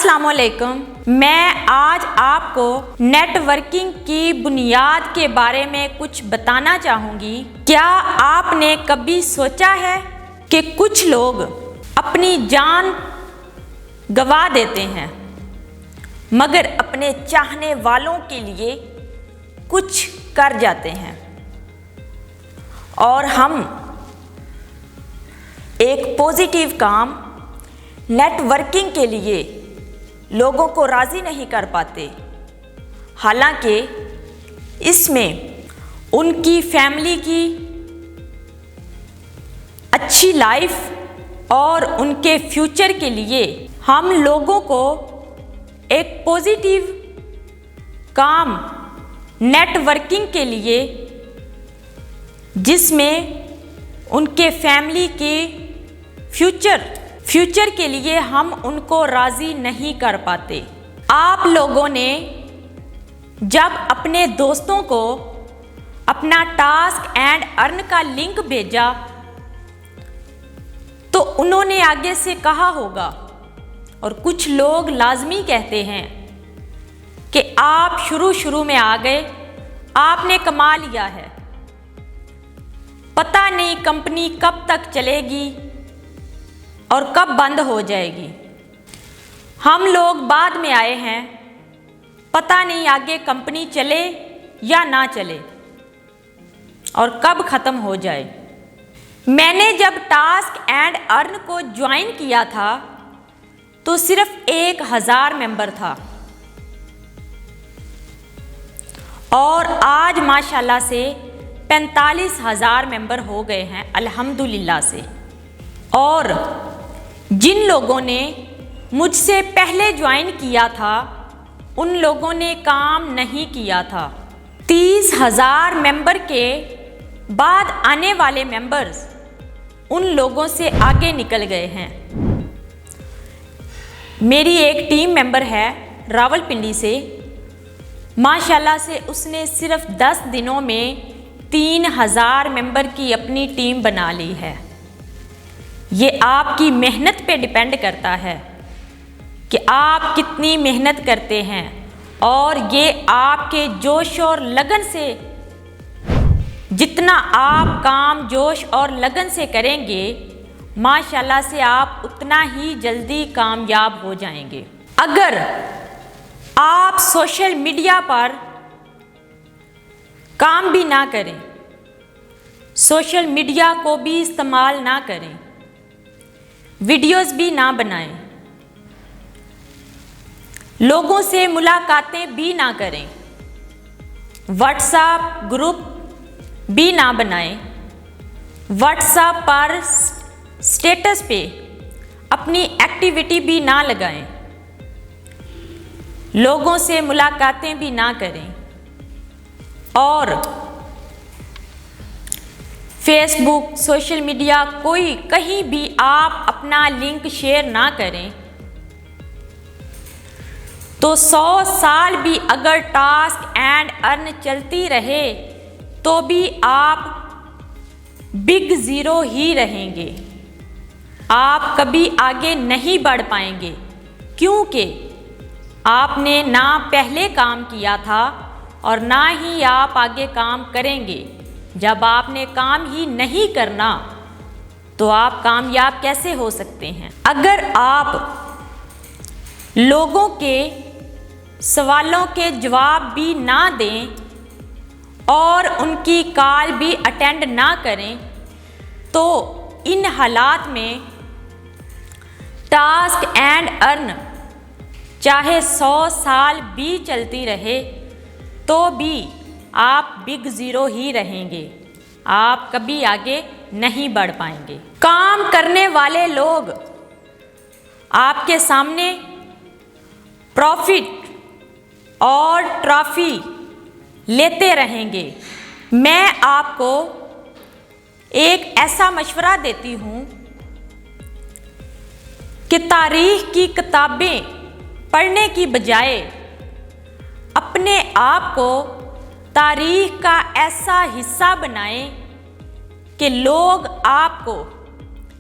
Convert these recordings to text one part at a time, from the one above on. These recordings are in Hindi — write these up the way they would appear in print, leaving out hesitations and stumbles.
अस्सलामुअलैकुम। मैं आज आपको नेटवर्किंग की बुनियाद के बारे में कुछ बताना चाहूँगी। क्या आपने कभी सोचा है कि कुछ लोग अपनी जान गंवा देते हैं मगर अपने चाहने वालों के लिए कुछ कर जाते हैं, और हम एक पॉजिटिव काम नेटवर्किंग के लिए लोगों को राज़ी नहीं कर पाते। हालांकि इसमें उनकी फैमिली की अच्छी लाइफ और उनके फ्यूचर के लिए हम लोगों को एक पॉजिटिव काम नेटवर्किंग के लिए, जिसमें उनके फैमिली के फ्यूचर के लिए हम उनको राज़ी नहीं कर पाते। आप लोगों ने जब अपने दोस्तों को अपना टास्क एंड अर्न का लिंक भेजा तो उन्होंने आगे से कहा होगा, और कुछ लोग लाजमी कहते हैं कि आप शुरू में आ गए, आपने कमा लिया है, पता नहीं कंपनी कब तक चलेगी और कब बंद हो जाएगी। हम लोग बाद में आए हैं, पता नहीं आगे कंपनी चले या ना चले और कब ख़त्म हो जाए। मैंने जब टास्क एंड अर्न को ज्वाइन किया था तो सिर्फ 1000 मेंबर था, और आज माशाल्लाह से 45,000 मेंबर हो गए हैं अल्हम्दुलिल्लाह से। और जिन लोगों ने मुझसे पहले ज्वाइन किया था उन लोगों ने काम नहीं किया था। 30,000 मेंबर के बाद आने वाले मेंबर्स उन लोगों से आगे निकल गए हैं। मेरी एक टीम मेंबर है रावलपिंडी से, माशाल्लाह से उसने सिर्फ 10 दिनों में 3000 मेंबर की अपनी टीम बना ली है। ये आपकी मेहनत पे डिपेंड करता है कि आप कितनी मेहनत करते हैं, और ये आपके जोश और लगन से, जितना आप काम जोश और लगन से करेंगे माशाल्लाह से आप उतना ही जल्दी कामयाब हो जाएंगे। अगर आप सोशल मीडिया पर काम भी ना करें, सोशल मीडिया को भी इस्तेमाल ना करें, वीडियोस भी ना बनाएं, लोगों से मुलाकातें भी ना करें, व्हाट्सएप ग्रुप भी ना बनाएं, व्हाट्सएप पर स्टेटस पे अपनी एक्टिविटी भी ना लगाएं, लोगों से मुलाकातें भी ना करें, और फेसबुक सोशल मीडिया कोई कहीं भी आप अपना लिंक शेयर ना करें, तो 100 साल भी अगर टास्क एंड अर्न चलती रहे तो भी आप बिग ज़ीरो ही रहेंगे। आप कभी आगे नहीं बढ़ पाएंगे, क्योंकि आपने ना पहले काम किया था और ना ही आप आगे काम करेंगे। जब आपने काम ही नहीं करना तो आप कामयाब कैसे हो सकते हैं। अगर आप लोगों के सवालों के जवाब भी ना दें और उनकी कॉल भी अटेंड ना करें तो इन हालात में टास्क एंड अर्न चाहे 100 साल भी चलती रहे तो भी आप बिग ज़ीरो ही रहेंगे, आप कभी आगे नहीं बढ़ पाएंगे। काम करने वाले लोग आपके सामने प्रॉफिट और ट्रॉफी लेते रहेंगे। मैं आपको एक ऐसा मशवरा देती हूँ कि तारीख की किताबें पढ़ने की बजाय अपने आप को तारीख का ऐसा हिस्सा बनाएं कि लोग आपको,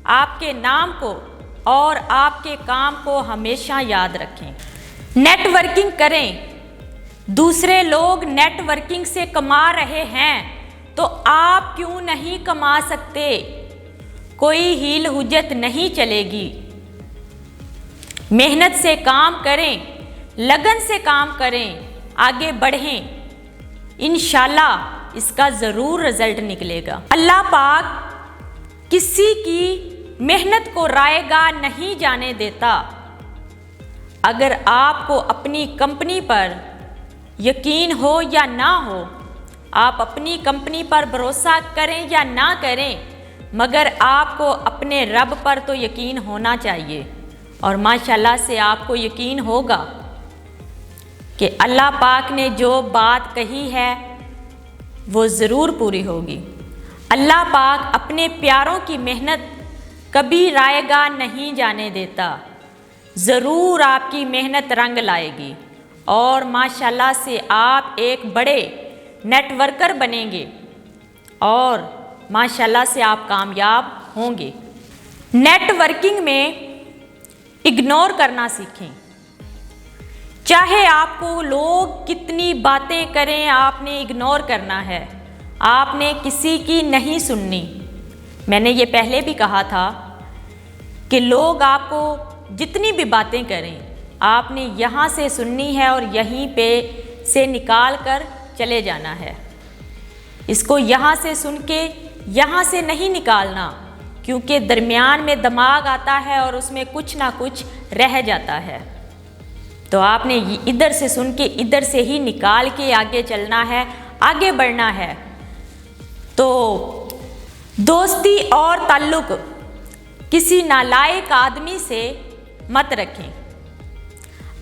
आपके नाम को और आपके काम को हमेशा याद रखें। नेटवर्किंग करें। दूसरे लोग नेटवर्किंग से कमा रहे हैं तो आप क्यों नहीं कमा सकते? कोई हील हुज्जत नहीं चलेगी। मेहनत से काम करें, लगन से काम करें, आगे बढ़ें, इंशाल्लाह इसका ज़रूर रिजल्ट निकलेगा। अल्लाह पाक किसी की मेहनत को रायगा नहीं जाने देता। अगर आपको अपनी कंपनी पर यकीन हो या ना हो, आप अपनी कंपनी पर भरोसा करें या ना करें, मगर आपको अपने रब पर तो यकीन होना चाहिए। और माशाल्लाह से आपको यकीन होगा कि अल्लाह पाक ने जो बात कही है वो ज़रूर पूरी होगी। अल्लाह पाक अपने प्यारों की मेहनत कभी रायगा नहीं जाने देता। ज़रूर आपकी मेहनत रंग लाएगी और माशाल्लाह से आप एक बड़े नेटवर्कर बनेंगे और माशाल्लाह से आप कामयाब होंगे। नेटवर्किंग में इग्नोर करना सीखें। चाहे आपको लोग कितनी बातें करें, आपने इग्नोर करना है। आपने किसी की नहीं सुननी। मैंने ये पहले भी कहा था कि लोग आपको जितनी भी बातें करें, आपने यहाँ से सुननी है और यहीं पे से निकाल कर चले जाना है। इसको यहाँ से सुन के यहाँ से नहीं निकालना, क्योंकि दरमियान में दिमाग आता है और उसमें कुछ ना कुछ रह जाता है। तो आपने इधर से सुन के इधर से ही निकाल के आगे चलना है, आगे बढ़ना है। तो दोस्ती और ताल्लुक किसी नालायक आदमी से मत रखें।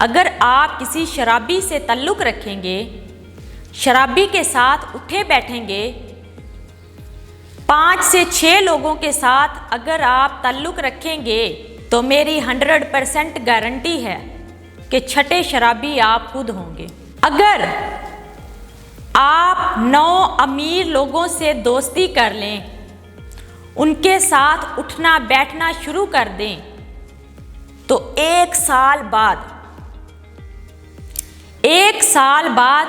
अगर आप किसी शराबी से ताल्लुक रखेंगे, शराबी के साथ उठे बैठेंगे, 5 से 6 लोगों के साथ अगर आप ताल्लुक रखेंगे तो मेरी 100% गारंटी है कि छठे शराबी आप खुद होंगे। अगर आप 9 अमीर लोगों से दोस्ती कर लें, उनके साथ उठना बैठना शुरू कर दें, तो 1 साल बाद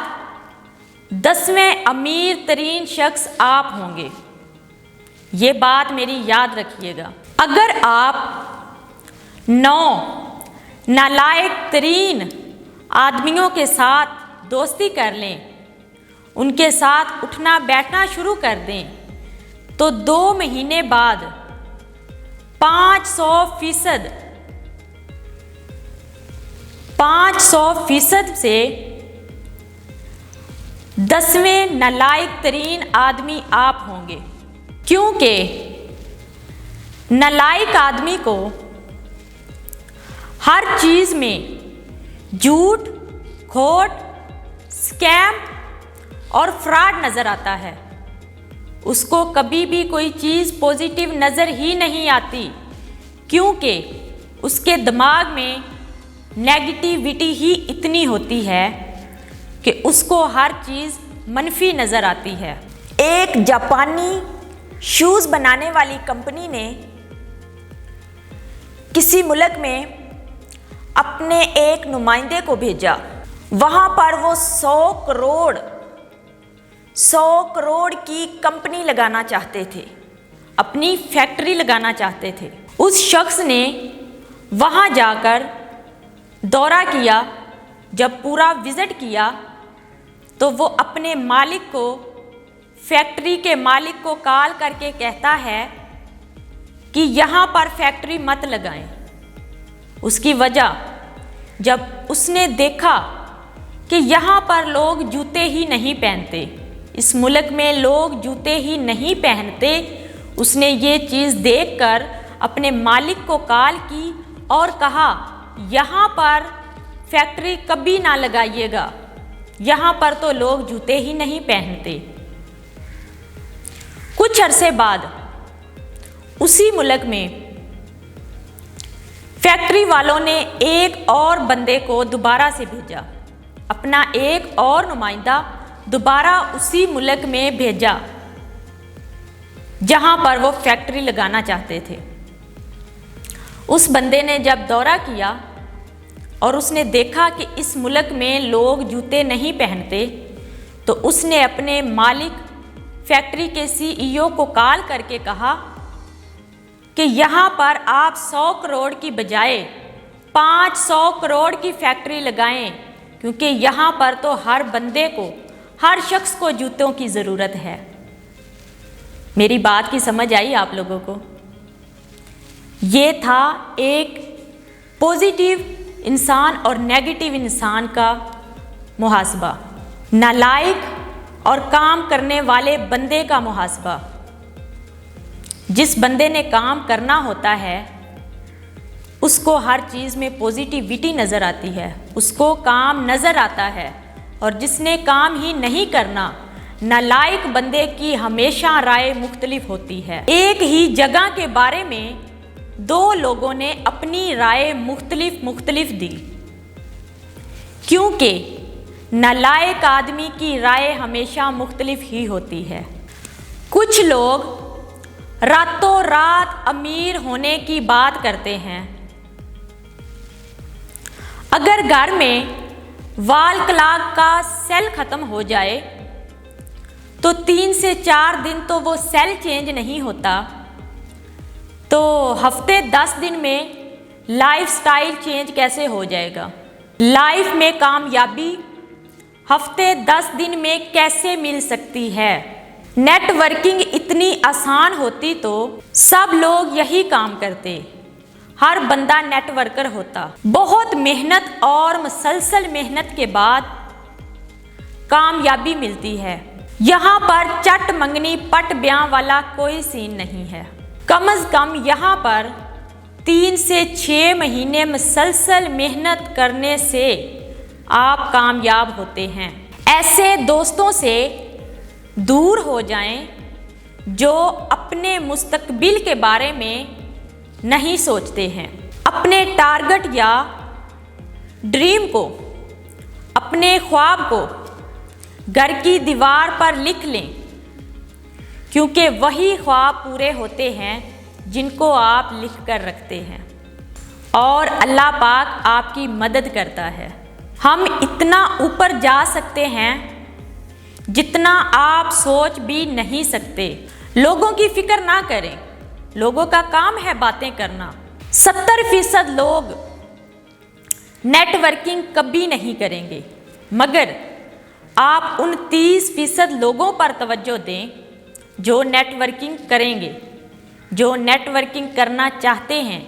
10वें अमीर तरीन शख्स आप होंगे। ये बात मेरी याद रखिएगा। अगर आप 9 नालायक तरीन आदमियों के साथ दोस्ती कर लें, उनके साथ उठना बैठना शुरू कर दें, तो 2 महीने बाद 500% से 10वें नालायक तरीन आदमी आप होंगे। क्योंकि नालायक आदमी को हर चीज में झूठ, खोट, स्कैम और फ्रॉड नजर आता है। उसको कभी भी कोई चीज पॉजिटिव नजर ही नहीं आती, क्योंकि उसके दिमाग में नेगेटिविटी ही इतनी होती है कि उसको हर चीज मनफी नजर आती है। एक जापानी शूज बनाने वाली कंपनी ने किसी मुल्क में अपने एक नुमाइंदे को भेजा। वहां पर वो 100 करोड़ की कंपनी लगाना चाहते थे, अपनी फैक्ट्री लगाना चाहते थे। उस शख्स ने वहां जाकर दौरा किया। जब पूरा विजिट किया तो वो अपने मालिक को, फैक्ट्री के मालिक को कॉल करके कहता है कि यहाँ पर फैक्ट्री मत लगाएं। उसकी वजह, जब उसने देखा कि यहाँ पर लोग जूते ही नहीं पहनते, इस मुल्क में लोग जूते ही नहीं पहनते, उसने ये चीज़ देखकर अपने मालिक को कॉल की और कहा यहाँ पर फैक्ट्री कभी ना लगाइएगा, यहाँ पर तो लोग जूते ही नहीं पहनते। कुछ अरसे बाद उसी मुल्क में फैक्ट्री वालों ने एक और बंदे को दोबारा से भेजा, अपना एक और नुमाइंदा दोबारा उसी मुल्क में भेजा जहां पर वो फैक्ट्री लगाना चाहते थे। उस बंदे ने जब दौरा किया और उसने देखा कि इस मुल्क में लोग जूते नहीं पहनते, तो उसने अपने मालिक फैक्ट्री के सीईओ को कॉल करके कहा कि यहाँ पर आप 100 करोड़ की बजाय 500 करोड़ की फैक्ट्री लगाएं, क्योंकि यहाँ पर तो हर बंदे को, हर शख्स को जूतों की ज़रूरत है। मेरी बात की समझ आई आप लोगों को? ये था एक पॉजिटिव इंसान और नेगेटिव इंसान का मुहासबा, नालायक और काम करने वाले बंदे का मुहासबा। जिस बंदे ने काम करना होता है उसको हर चीज़ में पॉजिटिविटी नज़र आती है, उसको काम नज़र आता है, और जिसने काम ही नहीं करना, नालायक बंदे की हमेशा राय मुख्तलिफ होती है। एक ही जगह के बारे में दो लोगों ने अपनी राय मुख्तलिफ दी, क्योंकि नालायक आदमी की राय हमेशा मुख्तलिफ ही होती है। कुछ लोग रातों रात अमीर होने की बात करते हैं। अगर घर में वाल क्लॉक का सेल ख़त्म हो जाए तो 3 से 4 दिन तो वो सेल चेंज नहीं होता, तो हफ्ते 10 दिन में लाइफस्टाइल चेंज कैसे हो जाएगा? लाइफ में कामयाबी हफ्ते 10 दिन में कैसे मिल सकती है? नेटवर्किंग इतनी आसान होती तो सब लोग यही काम करते, हर बंदा नेटवर्कर होता। बहुत मेहनत और मुसलसल मेहनत के बाद कामयाबी मिलती है। यहाँ पर चट मंगनी पट ब्याह वाला कोई सीन नहीं है। कम से कम यहाँ पर 3 से 6 महीने मुसलसल मेहनत करने से आप कामयाब होते हैं। ऐसे दोस्तों से दूर हो जाएं जो अपने मुस्तकबिल के बारे में नहीं सोचते हैं। अपने टारगेट या ड्रीम को, अपने ख्वाब को घर की दीवार पर लिख लें, क्योंकि वही ख्वाब पूरे होते हैं जिनको आप लिख कर रखते हैं, और अल्लाह पाक आपकी मदद करता है। हम इतना ऊपर जा सकते हैं जितना आप सोच भी नहीं सकते। लोगों की फिक्र ना करें, लोगों का काम है बातें करना। 70% लोग नेटवर्किंग कभी नहीं करेंगे, मगर आप उन 30% लोगों पर तवज्जो दें जो नेटवर्किंग करेंगे, जो नेटवर्किंग करना चाहते हैं।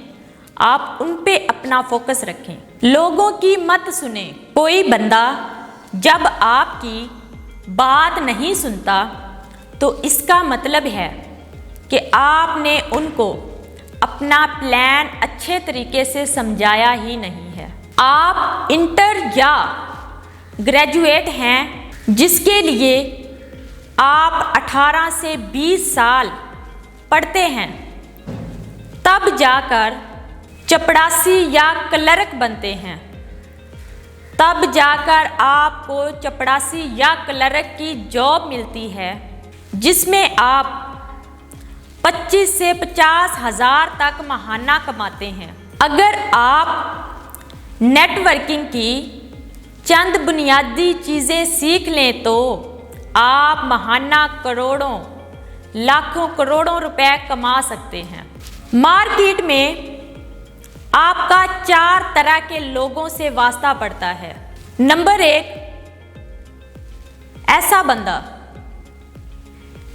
आप उन पे अपना फोकस रखें, लोगों की मत सुने। कोई बंदा जब आपकी बात नहीं सुनता तो इसका मतलब है कि आपने उनको अपना प्लान अच्छे तरीके से समझाया ही नहीं है। आप इंटर या ग्रेजुएट हैं, जिसके लिए आप 18 से 20 साल पढ़ते हैं, तब जाकर चपरासी या क्लर्क बनते हैं, तब जाकर आपको चपरासी या क्लर्क की जॉब मिलती है, जिसमें आप 25 से 50 हज़ार तक महाना कमाते हैं। अगर आप नेटवर्किंग की चंद बुनियादी चीज़ें सीख लें तो आप महाना करोड़ों, लाखों करोड़ों रुपए कमा सकते हैं। मार्केट में आपका 4 तरह के लोगों से वास्ता पड़ता है। नंबर 1, ऐसा बंदा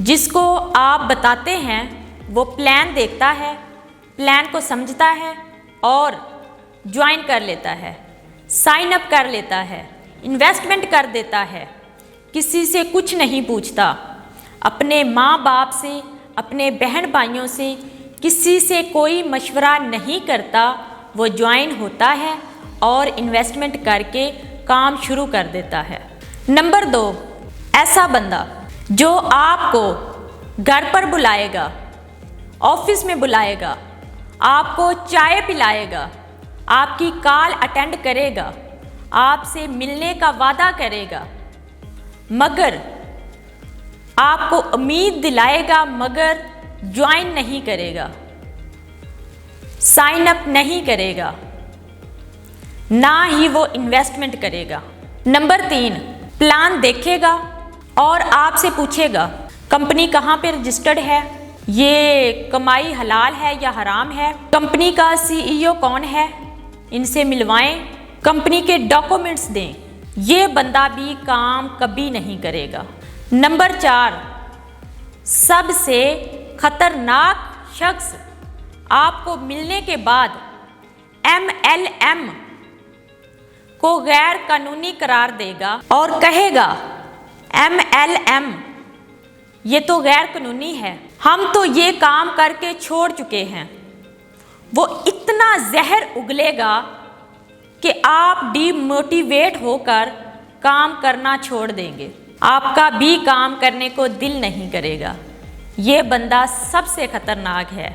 जिसको आप बताते हैं वो प्लान देखता है, प्लान को समझता है और ज्वाइन कर लेता है, साइन अप कर लेता है, इन्वेस्टमेंट कर देता है, किसी से कुछ नहीं पूछता, अपने माँ बाप से, अपने बहन भाइयों से, किसी से कोई मशवरा नहीं करता। वो ज्वाइन होता है और इन्वेस्टमेंट करके काम शुरू कर देता है। नंबर 2, ऐसा बंदा जो आपको घर पर बुलाएगा, ऑफिस में बुलाएगा, आपको चाय पिलाएगा, आपकी कॉल अटेंड करेगा, आपसे मिलने का वादा करेगा, मगर आपको उम्मीद दिलाएगा, मगर ज्वाइन नहीं करेगा। साइन अप नहीं करेगा, ना ही वो इन्वेस्टमेंट करेगा। नंबर 3, प्लान देखेगा और आपसे पूछेगा कंपनी कहाँ पे रजिस्टर्ड है, ये कमाई हलाल है या हराम है, कंपनी का CEO कौन है, इनसे मिलवाएं, कंपनी के डॉक्यूमेंट्स दें। ये बंदा भी काम कभी नहीं करेगा। नंबर 4, सबसे खतरनाक शख्स आपको मिलने के बाद MLM को गैर कानूनी करार देगा और कहेगा MLM ये तो गैर कानूनी है, हम तो ये काम करके छोड़ चुके हैं। वो इतना जहर उगलेगा कि आप डिमोटिवेट होकर काम करना छोड़ देंगे, आपका भी काम करने को दिल नहीं करेगा। ये बंदा सबसे खतरनाक है।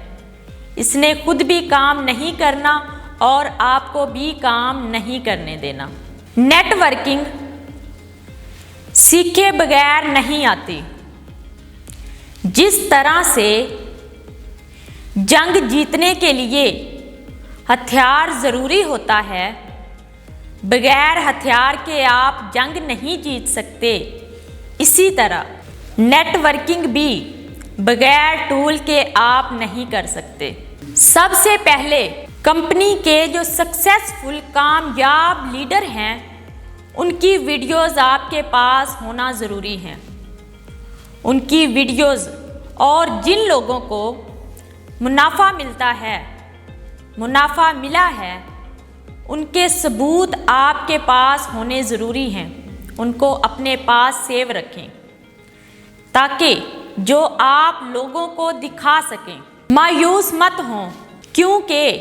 इसने खुद भी काम नहीं करना और आपको भी काम नहीं करने देना। नेटवर्किंग सीखे बगैर नहीं आती। जिस तरह से जंग जीतने के लिए हथियार ज़रूरी होता है, बगैर हथियार के आप जंग नहीं जीत सकते, इसी तरह नेटवर्किंग भी बगैर टूल के आप नहीं कर सकते। सबसे पहले कंपनी के जो सक्सेसफुल कामयाब लीडर हैं उनकी वीडियोस आपके पास होना ज़रूरी है। उनकी वीडियोस और जिन लोगों को मुनाफा मिलता है, मुनाफा मिला है, उनके सबूत आपके पास होने ज़रूरी हैं। उनको अपने पास सेव रखें ताकि जो आप लोगों को दिखा सकें। मायूस मत हों, क्योंकि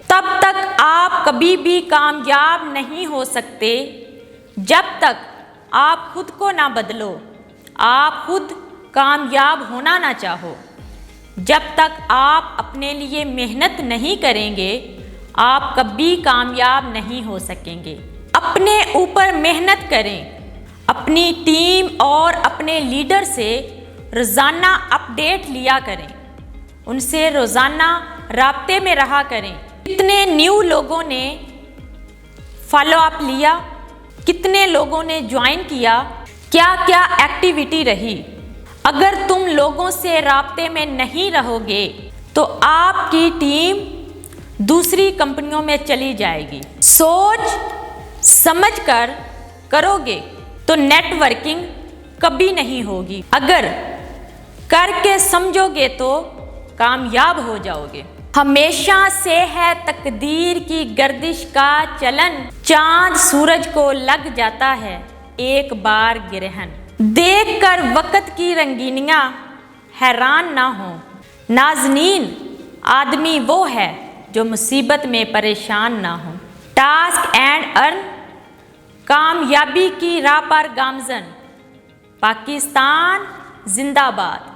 तब तक आप कभी भी कामयाब नहीं हो सकते जब तक आप खुद को ना बदलो, आप खुद कामयाब होना ना चाहो। जब तक आप अपने लिए मेहनत नहीं करेंगे, आप कभी कामयाब नहीं हो सकेंगे। अपने ऊपर मेहनत करें, अपनी टीम और अपने लीडर से रोज़ाना अपडेट लिया करें, उनसे रोज़ाना राब्ते में रहा करें। कितने न्यू लोगों ने फॉलो अप लिया, कितने लोगों ने ज्वाइन किया, क्या क्या एक्टिविटी रही। अगर तुम लोगों से राब्ते में नहीं रहोगे तो आपकी टीम दूसरी कंपनियों में चली जाएगी। सोच समझ कर करोगे तो नेटवर्किंग कभी नहीं होगी, अगर करके समझोगे तो कामयाब हो जाओगे। हमेशा से है तकदीर की गर्दिश का चलन, चांद सूरज को लग जाता है एक बार गिरहन। देखकर वक्त की रंगीनियां हैरान ना हो, नाज़नीन आदमी वो है जो मुसीबत में परेशान ना हो। टास्क एंड अर्न कामयाबी की राह पर गामजन, पाकिस्तान जिंदाबाद।